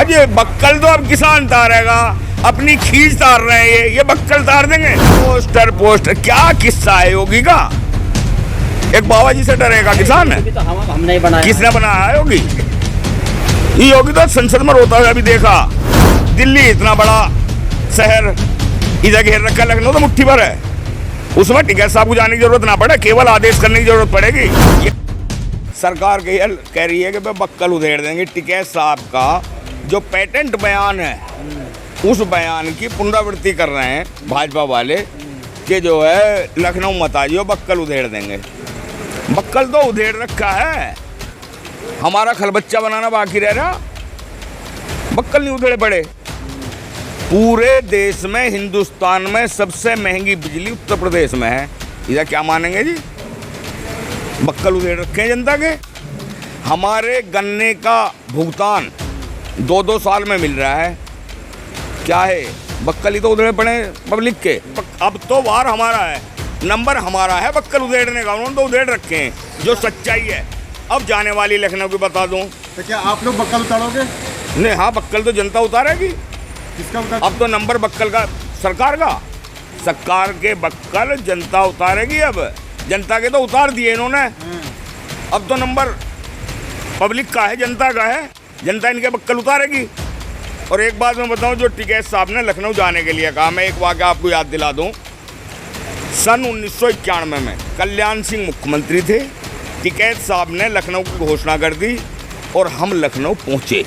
अब ये बक्कल तो अब किसान तारेगा, अपनी खींच तार रहे हैं ये बक्कल तार देंगे। पोस्टर क्या किस्सा है योगी का? एक बाबा जी से डरेगा किसान है? तो हम नहीं बनाया। किसने बनाया है योगी? ये योगी तो संसद में रोता हुआ अभी देखा। दिल्ली इतना बड़ा शहर, इधर घेर रखा, लखनऊ तो मुट्ठी भर है, उसमें टिकैत साहब को जाने की जरूरत ना पड़े, केवल आदेश करने की जरूरत पड़ेगी। सरकार कह रही है कि बक्कल उधेड़ देंगे। टिकैत साहब का जो पेटेंट बयान है उस बयान की पुनरावृत्ति कर रहे हैं भाजपा वाले कि जो है लखनऊ मत आइयो, बक्कल उधेड़ देंगे। बक्कल तो उधेड़ रखा है, हमारा खलबच्चा बनाना बाकी रह रहा। बक्कल नहीं उधेड़े पड़े। पूरे देश में, हिंदुस्तान में सबसे महंगी बिजली उत्तर प्रदेश में है। इधर क्या मानेंगे जी? बक्कल उधेड़ रखे हैं जनता के। हमारे गन्ने का भुगतान 2-2 साल में मिल रहा है, क्या है? बक्कल ही तो उधेड़े पड़े पब्लिक के। अब तो वार हमारा है, नंबर हमारा है बक्कल उधेड़ने का। उन्होंने तो उधेड़ रखे हैं, जो सच्चाई है। अब जाने वाली लखनऊ की बता दूं तो क्या आप लोग बक्कल उतारोगे? नहीं, हाँ, बक्कल तो जनता उतारेगी। किसका उतार? अब तो नंबर बक्कल का सरकार का, सरकार के बक्कल जनता उतारेगी। अब जनता के तो उतार दिए इन्होंने, अब तो नंबर पब्लिक का है, जनता का है। जनता इनके बक्कल उतारेगी। और एक बात मैं बताऊं, जो टिकैत साहब ने लखनऊ जाने के लिए कहा, मैं एक वाक़या आपको याद दिला दूं। सन 1991 में कल्याण सिंह मुख्यमंत्री थे, टिकैत साहब ने लखनऊ की घोषणा कर दी और हम लखनऊ पहुंचे।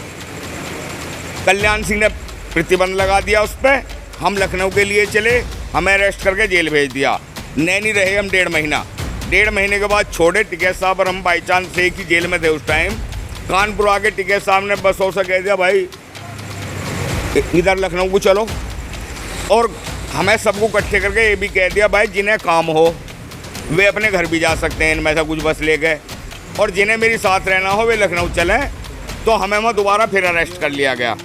कल्याण सिंह ने प्रतिबंध लगा दिया उस पर, हम लखनऊ के लिए चले, हमें अरेस्ट करके जेल भेज दिया। नैनी रहे हम 1.5 महीना। 1.5 महीने के बाद छोड़े टिकैत साहब, और हम बाई चांस से ही जेल में थे उस टाइम। कानपुर आके टिकैत साहब ने बसों से कह दिया, भाई इधर लखनऊ को चलो। और हमें सबको इकट्ठे करके ये भी कह दिया, भाई जिन्हें काम हो वे अपने घर भी जा सकते हैं, इनमें से कुछ बस ले गए, और जिन्हें मेरी साथ रहना हो वे लखनऊ चलें। तो हमें वहाँ दोबारा फिर अरेस्ट कर लिया गया।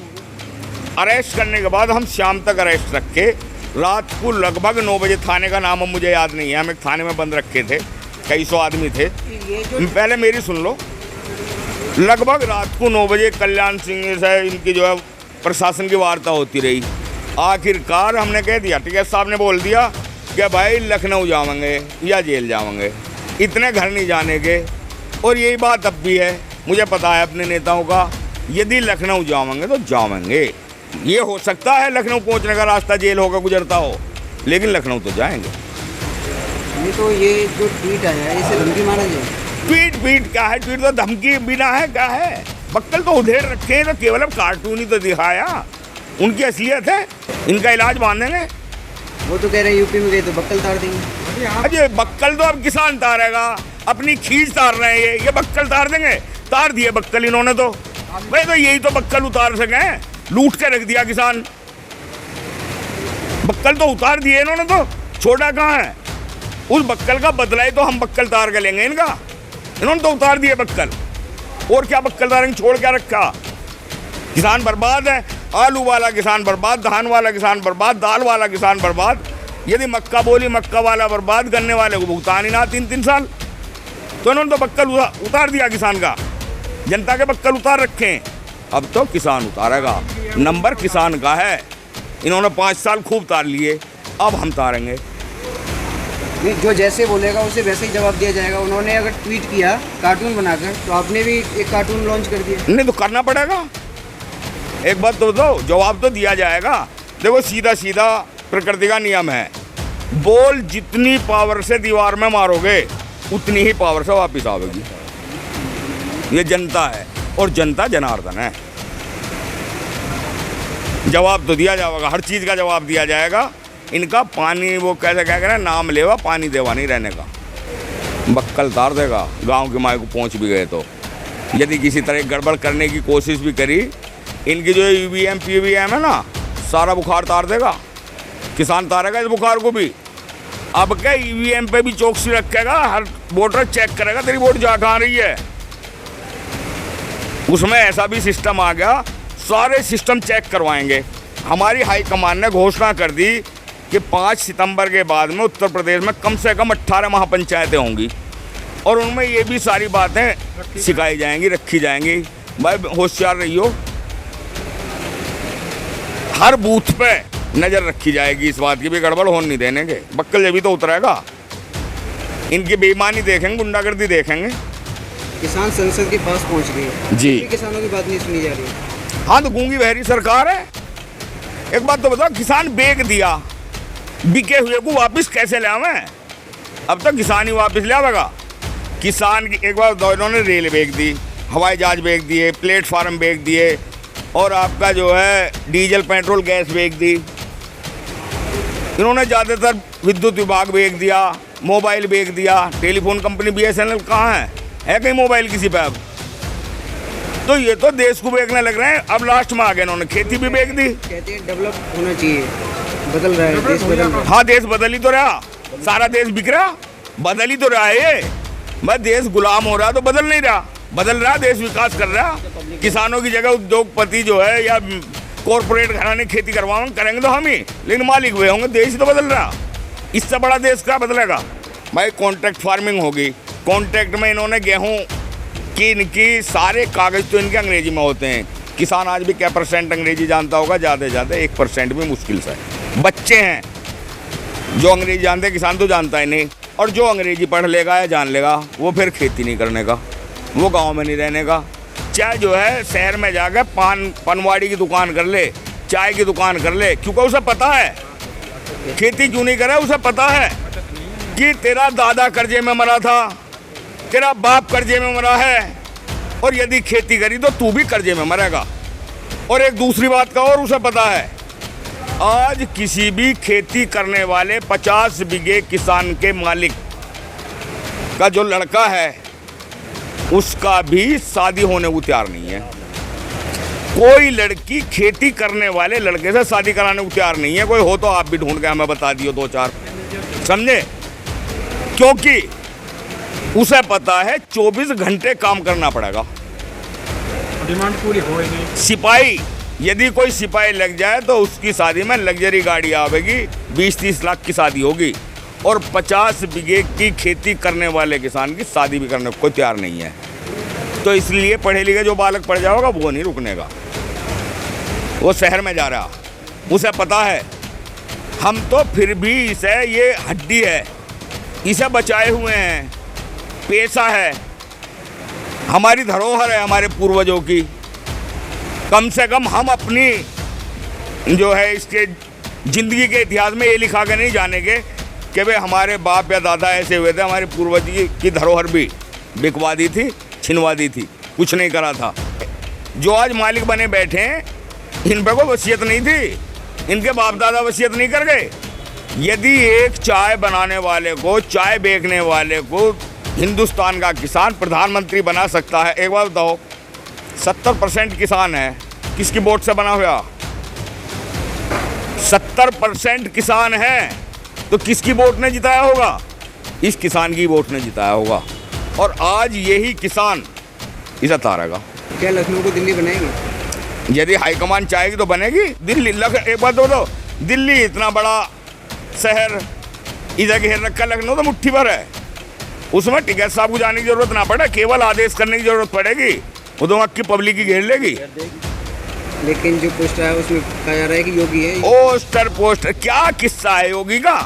अरेस्ट करने के बाद हम शाम तक अरेस्ट रखे। रात को लगभग 9 बजे, थाने का नाम अब मुझे याद नहीं है, हम एक थाने में बंद रखे थे, कई सौ आदमी थे। पहले मेरी सुन लो। लगभग रात को 9 बजे कल्याण सिंह से इनकी जो है प्रशासन की वार्ता होती रही। आखिरकार हमने कह दिया, टिकैत साहब ने बोल दिया कि भाई लखनऊ जाएंगे या जेल जाएंगे, इतने घर नहीं जाने के। और यही बात अब भी है, मुझे पता है अपने नेताओं का, यदि लखनऊ जाएंगे तो जाएंगे। ये हो सकता है लखनऊ पहुंचने का रास्ता जेल होकर गुजरता हो, लेकिन लखनऊ तो जाएंगे। नहीं तो ये जो ट्वीट आया है इसे धमकी माना जाए? ट्वीट क्या है? ट्वीट तो धमकी बिना है, क्या है? बक्कल तो उधेड़ रखे हैं, तो केवल अब कार्टून ही तो दिखाया। उनकी असलियत है, इनका इलाज बांधेंगे। वो तो कह रहे हैं यूपी में गए तो बक्कल तार देंगे। अजय बक्कल तो अब किसान तारेगा, अपनी खींच तार रहे हैं ये बक्कल तार देंगे। तार दिए बक्कल इन्होंने तो। भाई तो यही तो बक्कल उतार सके, लूट के रख दिया किसान। बक्कल तो उतार दिए इन्होंने, तो छोटा कहाँ है? उस बक्कल का बदला ही तो हम बक्कल तार के लेंगे इनका। इन्होंने तो उतार दिए बक्कल, और क्या बक्कल तारेंगे? छोड़ क्या रखा? किसान बर्बाद है। आलू वाला किसान बर्बाद, धान वाला किसान बर्बाद, दाल वाला किसान बर्बाद। यदि मक्का बोली, मक्का वाला बर्बाद, गन्ने वाले को भुगतान ही ना 3-3 साल। तो इन्होंने तो बक्कल उतार दिया किसान का, जनता के बक्कल उतार रखे हैं। अब तो किसान उतारेगा, नंबर किसान का है। इन्होंने 5 साल खूब तार लिए, अब हम तारेंगे। जो जैसे बोलेगा उसे वैसे ही जवाब दिया जाएगा। उन्होंने अगर ट्वीट किया कार्टून बनाकर, तो आपने भी एक कार्टून लॉन्च कर दिया। नहीं तो करना पड़ेगा। एक बात तो दो, जवाब तो दिया जाएगा। देखो सीधा सीधा प्रकृति का नियम है, बोल जितनी पावर से दीवार में मारोगे उतनी ही पावर से वापस आवेगी। ये जनता है, और जनता जनार्दन है। जवाब तो दिया जाएगा, हर चीज़ का जवाब दिया जाएगा। इनका पानी, वो कैसे क्या करें, नाम लेवा पानी देवा नहीं रहने का। बक्कल तार देगा, गांव के माए को पहुंच भी गए तो। यदि किसी तरह गड़बड़ करने की कोशिश भी करी, इनकी जो EVM PVM है ना, सारा बुखार तार देगा। किसान तारेगा इस बुखार को भी। अब क्या EVM पे भी चौकसी रखेगा, हर वोटर चेक करेगा तेरी वोट जा कहाँ रही है। उसमें ऐसा भी सिस्टम आ गया, सारे सिस्टम चेक करवाएंगे। हमारी हाईकमान ने घोषणा कर दी कि 5 सितंबर के बाद में उत्तर प्रदेश में कम से कम 18 महापंचायतें होंगी, और उनमें ये भी सारी बातें सिखाई जाएंगी, रखी जाएंगी। भाई होशियार रहियो, हर बूथ पे नजर रखी जाएगी, इस बात की भी गड़बड़ होने नहीं देने के। बक्कल जब भी तो उतरेगा, इनकी बेईमानी देखेंगे, गुंडागर्दी देखेंगे। किसान संसद के पास पहुंच गए जी। फिर किसानों की बात नहीं सुनी जा रही। हाँ तो गूंगी बहरी सरकार है। एक बात तो बताओ, किसान बेच दिया, बिके हुए को वापस कैसे ले आवे? अब तक किसान ही वापस ले आवेगा। किसान की एक बार इन्होंने रेल बेच दी, हवाई जहाज बेच दिए, प्लेटफार्म बेच दिए, और आपका जो है डीजल पेट्रोल गैस बेच दी। इन्होंने ज़्यादातर विद्युत विभाग बेच दिया, मोबाइल बेच दिया। टेलीफोन कंपनी BSNL कहाँ है कहीं मोबाइल किसी पे? अब तो ये तो देश को बेचने लग रहे हैं। अब लास्ट में आ गए इन्होंने खेती भी बेच दी। कहते हैं डेवलप होना चाहिए, बदल रहा है देश, बदल रहा है। हाँ देश बदल ही तो रहा, सारा देश बिक रहा, बदल ही तो रहा है ये। बस देश गुलाम हो रहा तो बदल नहीं रहा, बदल रहा, देश विकास कर रहा। किसानों की जगह उद्योगपति जो है या कॉरपोरेट घराने खेती करवाएंगे, करेंगे तो हम ही, लेकिन मालिक वे होंगे। देश ही तो बदल रहा, इससे बड़ा देश क्या बदलेगा भाई? कॉन्ट्रैक्ट फार्मिंग होगी, कॉन्ट्रैक्ट में इन्होंने गेहूँ की इनकी सारे कागज तो इनके अंग्रेजी में होते हैं। किसान आज भी क्या % अंग्रेजी जानता होगा? ज़्यादा से ज़्यादा 1% भी मुश्किल से। बच्चे हैं जो अंग्रेजी जानते हैं, किसान तो जानता ही नहीं। और जो अंग्रेजी पढ़ लेगा या जान लेगा वो फिर खेती नहीं करने का, वो गांव में नहीं रहने का। चाहे जो है शहर में जाकर पनवाड़ी की दुकान कर ले, चाय की दुकान कर ले, क्योंकि उसे पता है खेती क्यों नहीं करे। उसे पता है कि तेरा दादा कर्जे में मरा था, तेरा बाप कर्जे में मरा है, और यदि खेती करी तो तू भी कर्जे में मरेगा। और एक दूसरी बात का और उसे पता है, आज किसी भी खेती करने वाले 50 बीघे किसान के मालिक का जो लड़का है उसका भी शादी होने को तैयार नहीं है। कोई लड़की खेती करने वाले लड़के से शादी कराने को तैयार नहीं है। कोई हो तो आप भी ढूंढ के हमें बता दियो 2-4, समझे? क्योंकि उसे पता है 24 घंटे काम करना पड़ेगा। डिमांड पूरी हो ही नहीं। सिपाही, यदि कोई सिपाही लग जाए तो उसकी शादी में लग्जरी गाड़ी आवेगी, 20-30 लाख की शादी होगी। और 50 बीघे की खेती करने वाले किसान की शादी भी करने को तैयार नहीं है। तो इसलिए पढ़े लिखे जो बालक पढ़ जाएगा वो नहीं रुकने का, वो शहर में जा रहा। उसे पता है हम तो फिर भी इसे, ये हड्डी है, इसे बचाए हुए हैं, पेशा है, हमारी धरोहर है हमारे पूर्वजों की। कम से कम हम अपनी जो है इसके ज़िंदगी के इतिहास में ये लिखा के नहीं जानेंगे कि भाई हमारे बाप या दादा ऐसे हुए थे, हमारे पूर्वज की धरोहर भी बिकवा दी थी, छिनवा दी थी, कुछ नहीं करा था। जो आज मालिक बने बैठे हैं, इन पर कोई वसीयत नहीं थी, इनके बाप दादा वसीयत नहीं कर गए। यदि एक चाय बनाने वाले को, चाय बेचने वाले को हिंदुस्तान का किसान प्रधानमंत्री बना सकता है, एक बात बताओ, 70% किसान है, किसकी वोट से बना हुआ? 70% किसान है तो किसकी वोट ने जिताया होगा? इस किसान की वोट ने जिताया होगा। और आज यही किसान इसे तारेगा। क्या लखनऊ को दिल्ली बनाएंगे? यदि हाईकमान चाहेगी तो बनेगी दिल्ली। एक बात दो, दिल्ली इतना बड़ा शहर, इधर घेर रखा, लखनऊ तो मुट्ठी भर है। उसमें टिकट साहब को जाने की जरूरत ना पड़े, केवल आदेश करने की जरूरत पड़ेगी, वो तो वहाँ की पब्लिक ही घेर लेगी। लेकिन जो पोस्टर है उसमें कहा जा रहा है कि योगी है। पोस्टर क्या किस्सा है योगी का?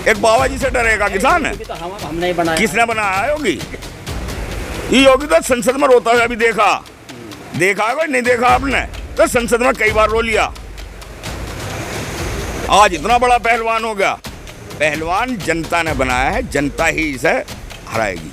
एक बाबा जी से डरेगा किसान है? तो हम नहीं बनाया। किसने बनाया है योगी? ये योगी तो संसद में रोता हुआ अभी देखा है, नहीं देखा आपने? तो संसद में कई बार रो लिया। आज इतना बड़ा पहलवान हो गया। पहलवान जनता ने बनाया है, जनता ही इसे हराएगी।